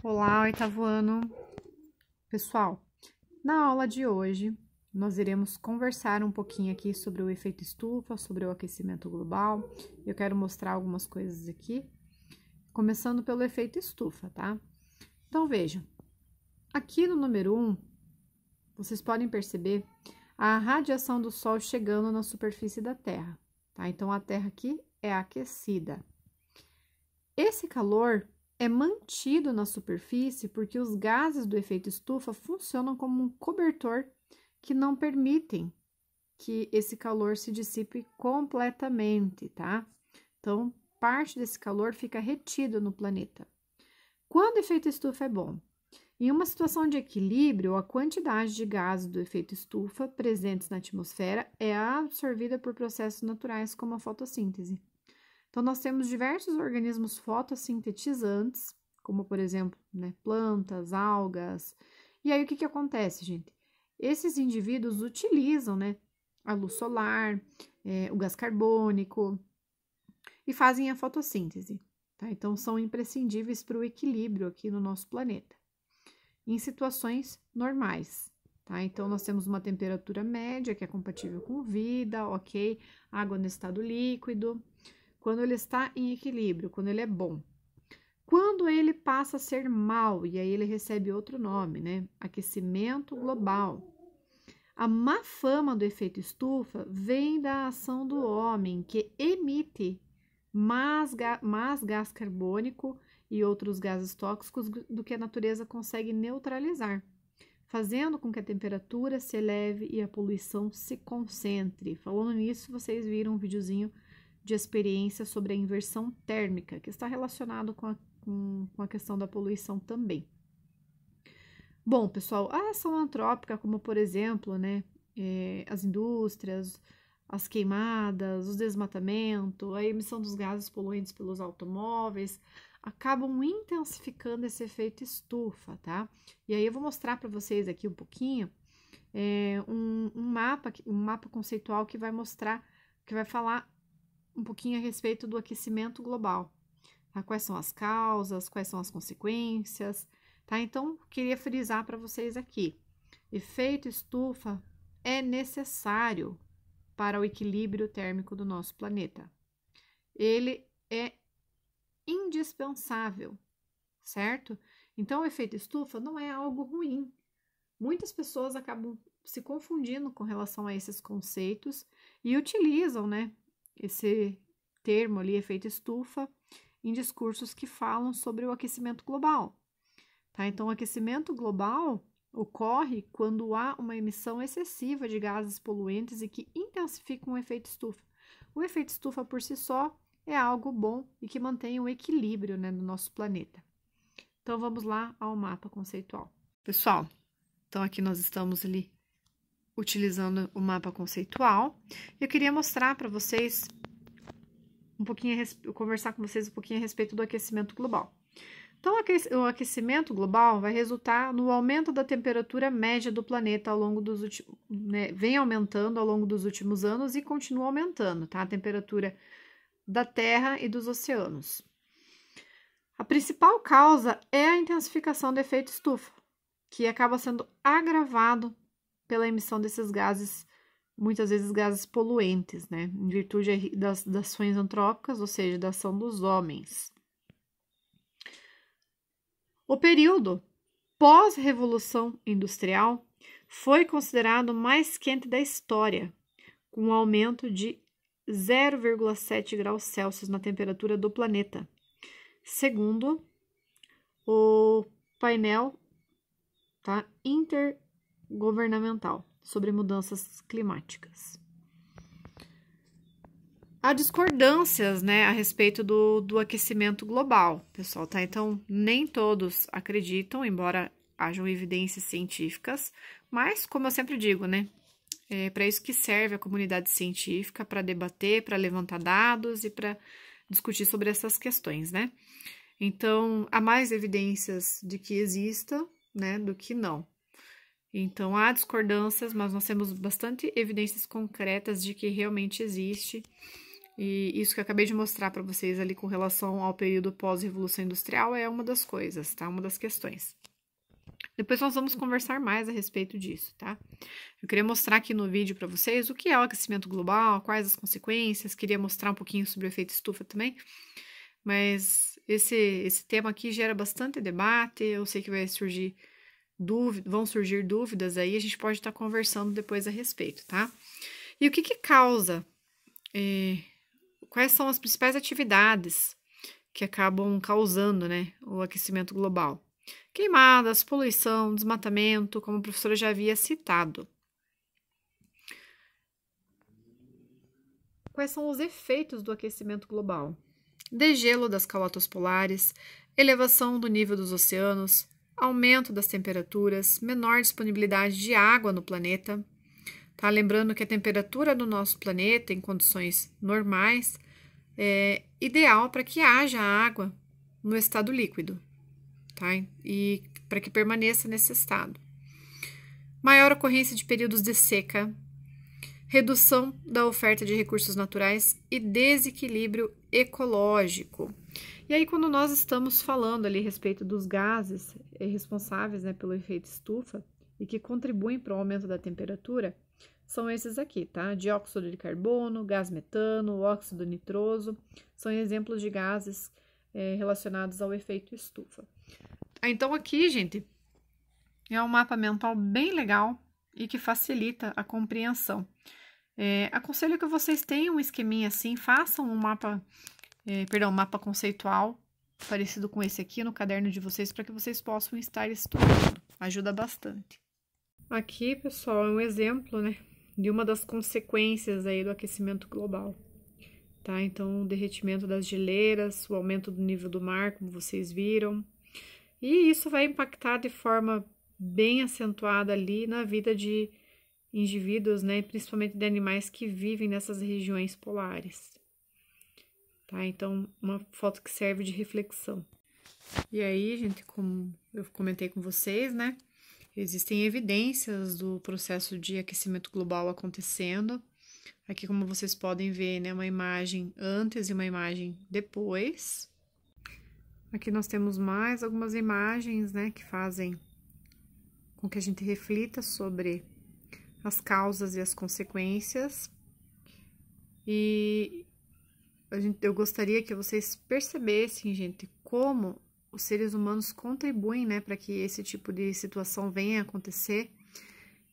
Olá, oitavo ano. Pessoal, na aula de hoje, nós iremos conversar um pouquinho aqui sobre o efeito estufa, sobre o aquecimento global. Eu quero mostrar algumas coisas aqui, começando pelo efeito estufa, tá? Então, vejam, aqui no número 1, vocês podem perceber a radiação do Sol chegando na superfície da Terra, tá? Então, a Terra aqui é aquecida. Esse calor é mantido na superfície porque os gases do efeito estufa funcionam como um cobertor que não permitem que esse calor se dissipe completamente, tá? Então, parte desse calor fica retido no planeta. Quando o efeito estufa é bom? Em uma situação de equilíbrio, a quantidade de gases do efeito estufa presentes na atmosfera é absorvida por processos naturais como a fotossíntese. Então, nós temos diversos organismos fotossintetizantes, como, por exemplo, né, plantas, algas. E aí, o que acontece, gente? Esses indivíduos utilizam, né, a luz solar, o gás carbônico e fazem a fotossíntese, tá? Então, são imprescindíveis para o equilíbrio aqui no nosso planeta, em situações normais, tá? Então, nós temos uma temperatura média, que é compatível com vida, ok? Água no estado líquido. Quando ele está em equilíbrio, quando ele é bom. Quando ele passa a ser mal, e aí ele recebe outro nome, né? Aquecimento global. A má fama do efeito estufa vem da ação do homem, que emite mais gás carbônico e outros gases tóxicos do que a natureza consegue neutralizar, fazendo com que a temperatura se eleve e a poluição se concentre. Falando nisso, vocês viram um videozinho de experiência sobre a inversão térmica, que está relacionado com a questão da poluição também. Bom, pessoal, a ação antrópica, como por exemplo, né, as indústrias, as queimadas, o desmatamento, a emissão dos gases poluentes pelos automóveis, acabam intensificando esse efeito estufa, tá? E aí eu vou mostrar para vocês aqui um pouquinho um mapa conceitual que vai mostrar, que vai falar um pouquinho a respeito do aquecimento global, tá? Quais são as causas, quais são as consequências, tá? Então, queria frisar para vocês aqui, efeito estufa é necessário para o equilíbrio térmico do nosso planeta. Ele é indispensável, certo? Então, o efeito estufa não é algo ruim. Muitas pessoas acabam se confundindo com relação a esses conceitos e utilizam, né, esse termo ali, efeito estufa, em discursos que falam sobre o aquecimento global, tá? Então, o aquecimento global ocorre quando há uma emissão excessiva de gases poluentes e que intensificam o efeito estufa. O efeito estufa, por si só, é algo bom e que mantém o equilíbrio, né, no nosso planeta. Então, vamos lá ao mapa conceitual. Pessoal, então aqui nós estamos ali utilizando o mapa conceitual. Eu queria mostrar para vocês um pouquinho, conversar com vocês um pouquinho a respeito do aquecimento global. Então, o aquecimento global vai resultar no aumento da temperatura média do planeta ao longo dos últimos, né, vem aumentando ao longo dos últimos anos e continua aumentando, tá? A temperatura da Terra e dos oceanos. A principal causa é a intensificação do efeito estufa, que acaba sendo agravado pela emissão desses gases, muitas vezes gases poluentes, né? Em virtude das ações antrópicas, ou seja, da ação dos homens. O período pós-revolução industrial foi considerado o mais quente da história, com um aumento de 0,7 graus Celsius na temperatura do planeta, segundo o painel, tá, intergovernamental sobre mudanças climáticas. Há discordâncias, né, a respeito do aquecimento global, pessoal, tá? Então, nem todos acreditam, embora hajam evidências científicas, mas, como eu sempre digo, né, é para isso que serve a comunidade científica, para debater, para levantar dados e para discutir sobre essas questões, né? Então, há mais evidências de que exista, né, do que não. Então, há discordâncias, mas nós temos bastante evidências concretas de que realmente existe E isso que eu acabei de mostrar para vocês ali com relação ao período pós-revolução industrial é uma das coisas, tá? Uma das questões. Depois nós vamos conversar mais a respeito disso, tá? Eu queria mostrar aqui no vídeo para vocês o que é o aquecimento global, quais as consequências, queria mostrar um pouquinho sobre o efeito estufa também, mas esse tema aqui gera bastante debate, eu sei que vão surgir dúvidas aí, a gente pode estar conversando depois a respeito, tá? E o que causa, quais são as principais atividades que acabam causando, né, o aquecimento global? Queimadas, poluição, desmatamento, como a professora já havia citado. Quais são os efeitos do aquecimento global? Degelo das calotas polares, elevação do nível dos oceanos, aumento das temperaturas, menor disponibilidade de água no planeta. Tá? Lembrando que a temperatura do nosso planeta, em condições normais, é ideal para que haja água no estado líquido, tá? E para que permaneça nesse estado. Maior ocorrência de períodos de seca, redução da oferta de recursos naturais e desequilíbrio ecológico. E aí, quando nós estamos falando ali a respeito dos gases responsáveis, né, pelo efeito estufa e que contribuem para o aumento da temperatura, são esses aqui, tá? Dióxido de carbono, gás metano, óxido nitroso, são exemplos de gases relacionados ao efeito estufa. Então, aqui, gente, é um mapa mental bem legal e que facilita a compreensão. Aconselho que vocês tenham um esqueminha assim, façam um mapa conceitual parecido com esse aqui no caderno de vocês para que vocês possam estar estudando. Ajuda bastante. Aqui, pessoal, é um exemplo, né, de uma das consequências aí do aquecimento global, tá? Então, o derretimento das geleiras, o aumento do nível do mar, como vocês viram, e isso vai impactar de forma bem acentuada ali na vida de indivíduos, né, principalmente de animais que vivem nessas regiões polares, tá? Então, uma foto que serve de reflexão. E aí, gente, como eu comentei com vocês, né, existem evidências do processo de aquecimento global acontecendo. Aqui, como vocês podem ver, né, uma imagem antes e uma imagem depois. Aqui nós temos mais algumas imagens, né, que fazem com que a gente reflita sobre as causas e as consequências. E eu gostaria que vocês percebessem, gente, como os seres humanos contribuem, né, para que esse tipo de situação venha a acontecer.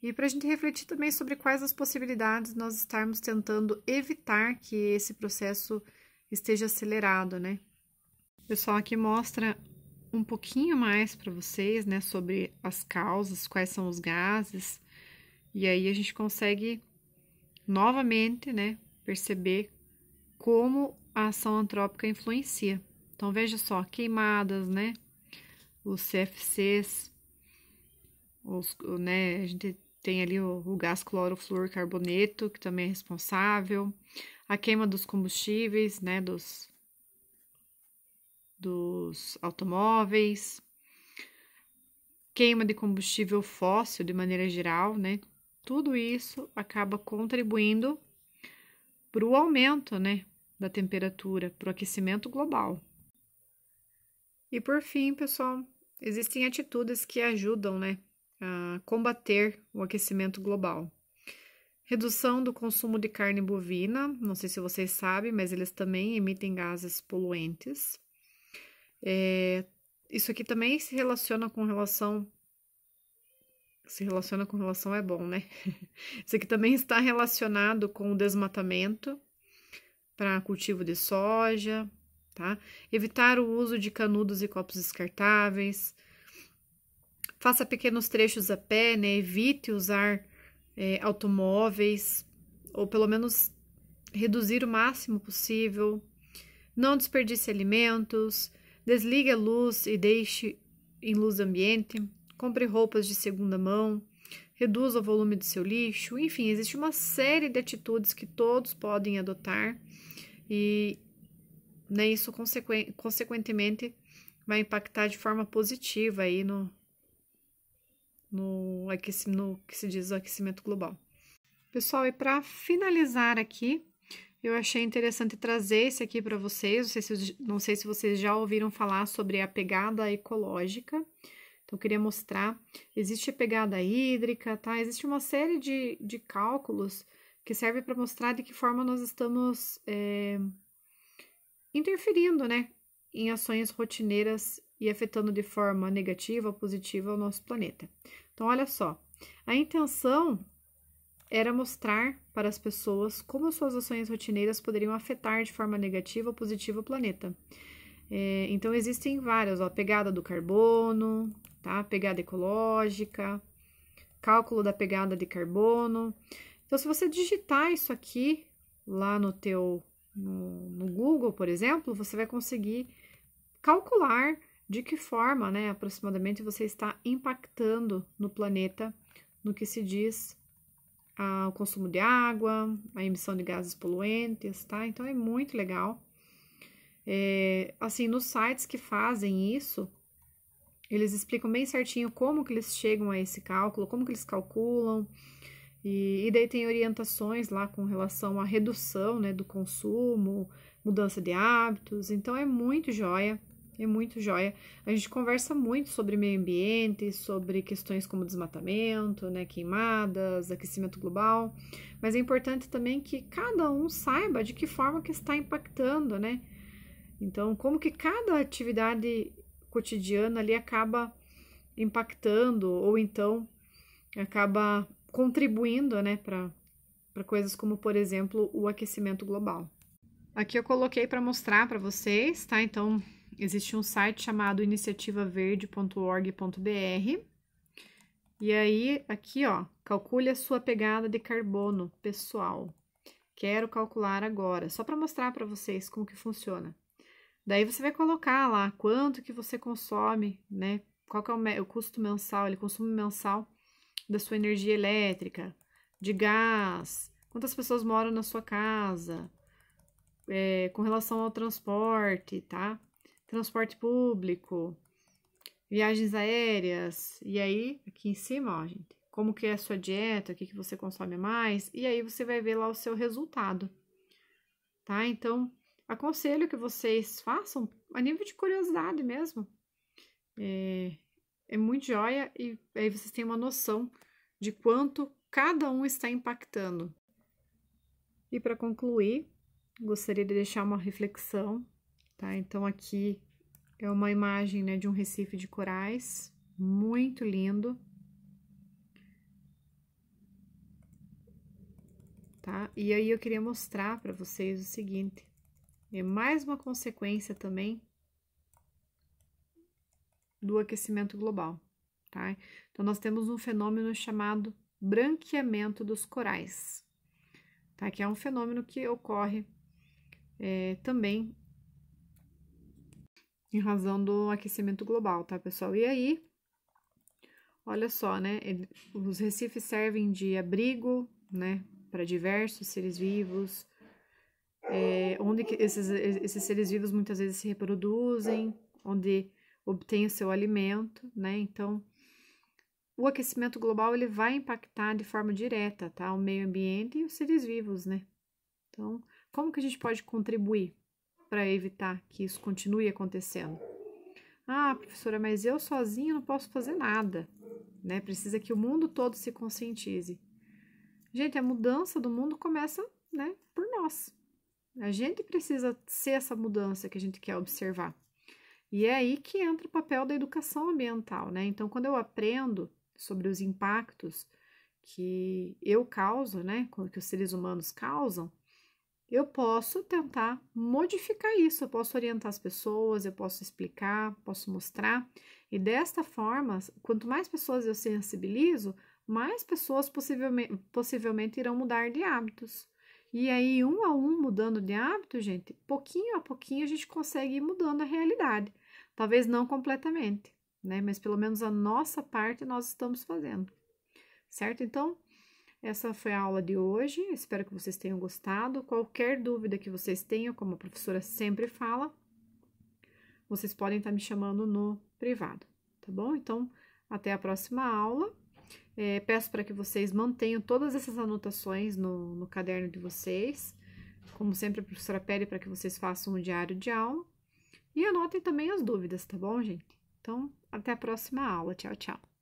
E para a gente refletir também sobre quais as possibilidades nós estarmos tentando evitar que esse processo esteja acelerado, né? O pessoal aqui mostra um pouquinho mais para vocês, né, sobre as causas, quais são os gases, e aí a gente consegue novamente, né, perceber como a ação antrópica influencia. Então, veja só, queimadas, né, os CFCs, né, a gente tem ali o gás clorofluorcarboneto, que também é responsável, a queima dos combustíveis, né, dos automóveis, queima de combustível fóssil de maneira geral, né? Tudo isso acaba contribuindo para o aumento, né, da temperatura, para o aquecimento global. E por fim, pessoal, existem atitudes que ajudam, né, a combater o aquecimento global. Redução do consumo de carne bovina, não sei se vocês sabem, mas eles também emitem gases poluentes. Isso aqui também se relaciona com relação é bom, né? Isso aqui também está relacionado com o desmatamento para cultivo de soja, tá? Evitar o uso de canudos e copos descartáveis. Faça pequenos trechos a pé, né? Evite usar automóveis, ou pelo menos reduzir o máximo possível. Não desperdice alimentos. Desligue a luz e deixe em luz ambiente. Compre roupas de segunda mão. Reduza o volume do seu lixo. Enfim, existe uma série de atitudes que todos podem adotar e, né, isso consequentemente vai impactar de forma positiva aí no que se diz o aquecimento global. Pessoal, e para finalizar aqui, Eu achei interessante trazer esse aqui para vocês. Não sei se vocês já ouviram falar sobre a pegada ecológica. Então, eu queria mostrar. Existe a pegada hídrica, tá? Existe uma série de cálculos que serve para mostrar de que forma nós estamos interferindo, né, em ações rotineiras e afetando de forma negativa ou positiva o nosso planeta. Então, olha só. A intenção era mostrar para as pessoas como suas ações rotineiras poderiam afetar de forma negativa ou positiva o planeta. Então, existem várias, ó, pegada do carbono, tá? Pegada ecológica, cálculo da pegada de carbono. Então, se você digitar isso aqui lá no Google, por exemplo, você vai conseguir calcular de que forma, né, aproximadamente você está impactando no planeta no que se diz o consumo de água, a emissão de gases poluentes, tá? Então, é muito legal. Assim, nos sites que fazem isso, eles explicam bem certinho como que eles chegam a esse cálculo, como que eles calculam, e daí tem orientações lá com relação à redução, né, do consumo, mudança de hábitos, então é muito joia. É muito joia. A gente conversa muito sobre meio ambiente, sobre questões como desmatamento, né, queimadas, aquecimento global, mas é importante também que cada um saiba de que forma que está impactando, né? Então, como que cada atividade cotidiana ali acaba impactando ou então acaba contribuindo, né, para coisas como, por exemplo, o aquecimento global. Aqui eu coloquei para mostrar para vocês, tá? Então, existe um site chamado iniciativaverde.org.br. E aí, aqui, ó, calcule a sua pegada de carbono pessoal. Quero calcular agora, só para mostrar para vocês como que funciona. Daí você vai colocar lá quanto que você consome, né? Qual que é o custo mensal, o consumo mensal da sua energia elétrica, de gás, quantas pessoas moram na sua casa, com relação ao transporte, tá? Transporte público, viagens aéreas, e aí, aqui em cima, ó, gente, como que é a sua dieta, o que você consome mais, e aí você vai ver lá o seu resultado, tá? Então, aconselho que vocês façam a nível de curiosidade mesmo. É muito joia e aí vocês têm uma noção de quanto cada um está impactando. E para concluir, gostaria de deixar uma reflexão, tá? Então, aqui é uma imagem, né, de um recife de corais, muito lindo, tá? E aí eu queria mostrar para vocês o seguinte, é mais uma consequência também do aquecimento global, tá? Então, nós temos um fenômeno chamado branqueamento dos corais, tá? Que é um fenômeno que ocorre também em razão do aquecimento global, tá, pessoal? E aí, olha só, né? Os recifes servem de abrigo, né, para diversos seres vivos, onde esses seres vivos muitas vezes se reproduzem, onde obtêm o seu alimento, né? Então, o aquecimento global ele vai impactar de forma direta, tá? O meio ambiente e os seres vivos, né? Então, como que a gente pode contribuir para evitar que isso continue acontecendo? Ah, professora, mas eu sozinha não posso fazer nada, né? Precisa que o mundo todo se conscientize. Gente, a mudança do mundo começa, né, por nós. A gente precisa ser essa mudança que a gente quer observar. E é aí que entra o papel da educação ambiental, né? Então, quando eu aprendo sobre os impactos que eu causo, né, que os seres humanos causam, eu posso tentar modificar isso, eu posso orientar as pessoas, eu posso explicar, posso mostrar, e desta forma, quanto mais pessoas eu sensibilizo, mais pessoas possivelmente irão mudar de hábitos. E aí, um a um, mudando de hábito, gente, pouquinho a pouquinho a gente consegue ir mudando a realidade. Talvez não completamente, né? Mas pelo menos a nossa parte nós estamos fazendo, certo? Então, essa foi a aula de hoje, espero que vocês tenham gostado. Qualquer dúvida que vocês tenham, como a professora sempre fala, vocês podem estar me chamando no privado, tá bom? Então, até a próxima aula. Peço para que vocês mantenham todas essas anotações no caderno de vocês, Como sempre, a professora pede para que vocês façam o diário de aula e anotem também as dúvidas, tá bom, gente? Então, até a próxima aula. Tchau, tchau.